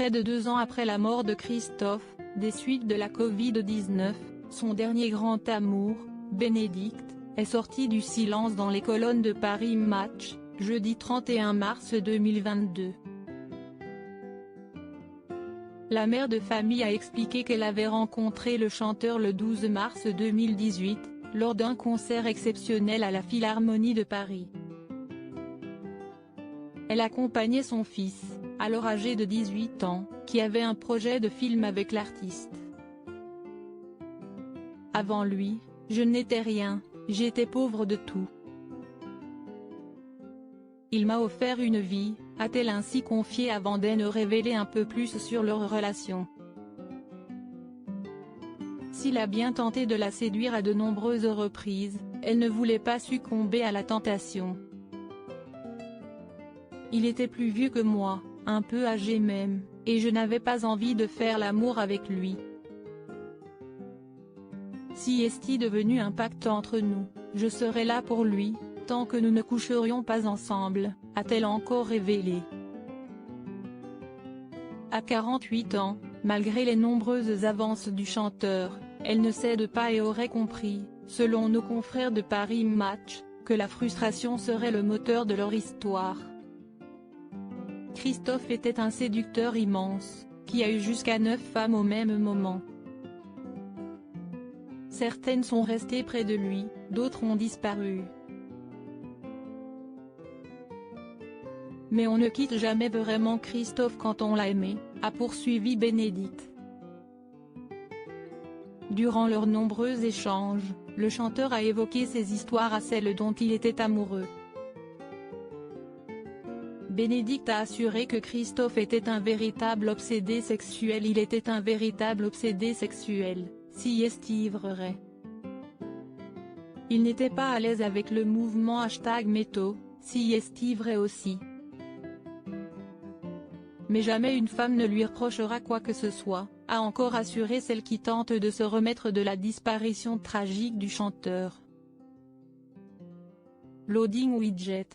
Près de 2 ans après la mort de Christophe, des suites de la Covid-19, son dernier grand amour, Bénédicte, est sorti du silence dans les colonnes de Paris Match, jeudi 31 mars 2022. La mère de famille a expliqué qu'elle avait rencontré le chanteur le 12 mars 2018, lors d'un concert exceptionnel à la Philharmonie de Paris. Elle accompagnait son fils, alors âgé de 18 ans, qui avait un projet de film avec l'artiste. Avant lui, je n'étais rien, j'étais pauvre de tout. Il m'a offert une vie, a-t-elle ainsi confié avant de nous révéler un peu plus sur leur relation. S'il a bien tenté de la séduire à de nombreuses reprises, elle ne voulait pas succomber à la tentation. Il était plus vieux que moi, un peu âgé même, et je n'avais pas envie de faire l'amour avec lui. Si est devenu un pacte entre nous, je serais là pour lui, tant que nous ne coucherions pas ensemble, a-t-elle encore révélé. À 48 ans, malgré les nombreuses avances du chanteur, elle ne cède pas et aurait compris, selon nos confrères de Paris Match, que la frustration serait le moteur de leur histoire. Christophe était un séducteur immense, qui a eu jusqu'à 9 femmes au même moment. Certaines sont restées près de lui, d'autres ont disparu. Mais on ne quitte jamais vraiment Christophe quand on l'a aimé, a poursuivi Bénédicte. Durant leurs nombreux échanges, le chanteur a évoqué ses histoires à celles dont il était amoureux. Bénédicte a assuré que Christophe était un véritable obsédé sexuel. Il était un véritable obsédé sexuel, si est vrai. Il n'était pas à l'aise avec le mouvement #métaux, si est vrai aussi. Mais jamais une femme ne lui reprochera quoi que ce soit, a encore assuré celle qui tente de se remettre de la disparition tragique du chanteur. Loading widget.